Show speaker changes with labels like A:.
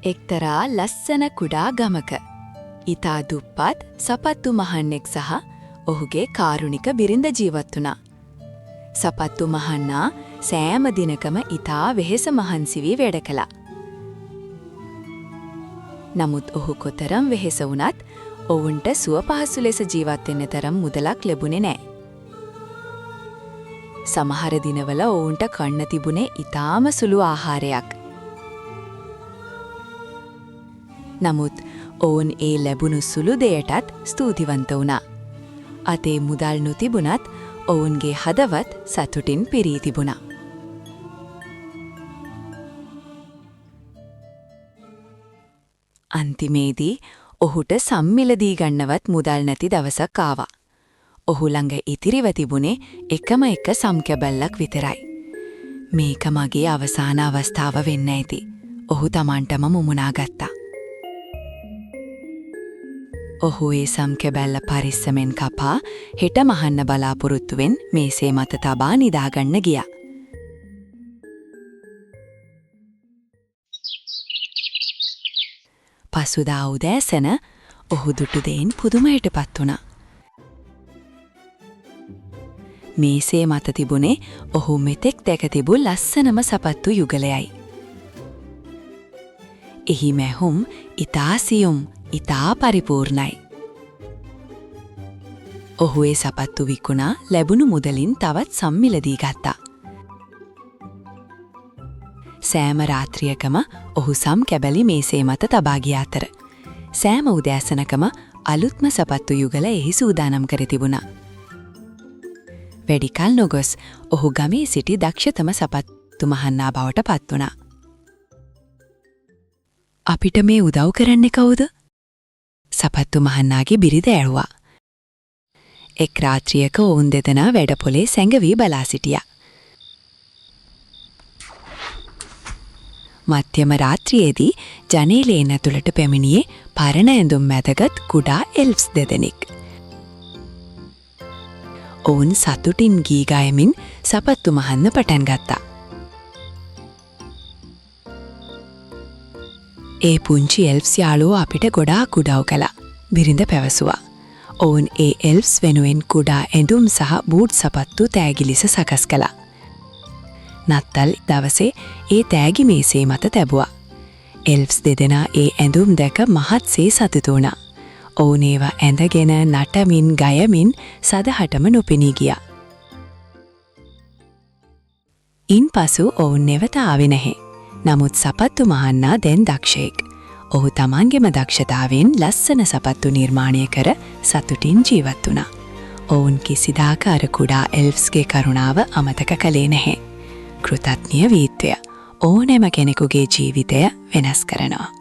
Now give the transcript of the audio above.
A: එක්තරා ලස්සන කුඩා ගමක ඉතා දුප්පත් සපත්තු මහන්නෙක් සහ ඔහුගේ කාරුණික බිරිඳ ජීවත් වුණා. සපත්තු මහන්නා සෑම දිනකම ඉතා වෙහෙස මහන්සි වී වැඩ කළා. නමුත් ඔහු කොතරම් වෙහෙස වුණත් ඔවුන්ට සුවපහසු ලෙස ජීවත් වෙන්න තරම් මුදලක් ලැබුණේ නැහැ. සමහර දිනවල ඔවුන්ට කන්න තිබුණේ ඉතාම සුළු ආහාරයක්. නමුත් ඔවුන් ඒ ලැබුණු සුළු දෙයටත් ස්තුතිවන්ත වුණා. අතේ මුදල් නොතිබුණත් ඔවුන්ගේ හදවත් සතුටින් පිරී තිබුණා. අන්තිමේදී ඔහුට සම්මිලදී ගන්නවත් මුදල් නැති දවසක් ආවා. ඔහු ළඟ ඉතිරිව තිබුණේ එකම එක සම්කැබැල්ලක් විතරයි. මේක මගේ අවසාන අවස්ථාව වෙන්න ඇති. ඔහු Tamanටම මුමුණා ගත්තා. ඔහු ඒ සම්කැබැල්ල පරිස්සමෙන් කපා හෙට මහන්න බලාපොරොත්තුවෙන් මේසේ මත තබා නිදාගන්න ගියා. පසුදා උදෑසන ඔහු දුටු දෙයින් පුදුමයටපත් වුණා. මේසේ මත තිබුණේ ඔහු මෙතෙක් දැක තිබූ ලස්සනම සපත්තු යුගලයයි. එහි මැහුම් ඉතා සියුම් ඉතා පරිපූර්ණයි. ඔහු ඒ සපත්තු විකුණා ලැබුණු මුදලින් තවත් සම්මිලදී ගත්තා. සෑම රාත්‍රියකම ඔහු සම්කැබැලි මේසේ මත තබා ගිය අතර සෑම උදෑසනකම අලුත්ම සපත්තු යුගල එහි සූදානම් කර තිබුණා. වැඩි කල නොගොස් ඔහු ගමේ සිටි දක්ෂතම සපත්තු මහන්නා බවට පත් වුණා. අපිට මේ උදව් කරන්නේ කවුද? සපත්තු මහන්නාගේ බිරිඳ ඇහුවා. එක් රාත්‍රියක ඔවුන් දෙදෙනා වැඩපොලේ සැඟවී බලා සිටියා. මධ්‍යම රාත්‍රියේදී ජනේලයෙන් ඇතුළට පැමිණියේ පරණ ඇඳුම් මැදගත් කුඩා එල්ෆ්ස් දෙදෙනෙක්. ඔවුන් සතුටින් ගී ගයමින් සපත්තු මහන්න පටන් ගත්තා. ඒ පුංචි එල්ෆ්ස් යාළුවෝ අපිට ගොඩාක් උදව් කළා. බිරිඳ පැවසුවා. ඔවුන් ඒ එල්ෆ්ස් වෙනුවෙන් කුඩා ඇඳුම් සහ බූට් සපත්තු තෑගි ලෙස සකස් කළා. නත්තල් දවසේ ඒ තෑගි මේසේ මත තැබුවා. එල්ෆ්ස් දෙදෙනා ඒ ඇඳුම් දැක මහත්සේ සතුටු වුණා. ඔවුන් ඒවා ඇඳගෙන නටමින් ගයමින් සදහටම නොපෙනී ගියා. ඉන්පසු ඔවුන් නැවත ආවේ නැහැ. නමුත් සපත්තු මහන්නා දැන් දක්ෂයෙක්. ඔහු තමන්ගේම දක්ෂතාවෙන් ලස්සන සපත්තු නිර්මාණය කර සතුටින් ජීවත් වුණා. ඔවුන් කිසිදාක අර කුඩා එල්ෆ්ස්ගේ කරුණාව අමතක කළේ නැහැ. කෘතඥ වීත්වය ඕනෑම කෙනෙකුගේ ජීවිතය වෙනස් කරනවා.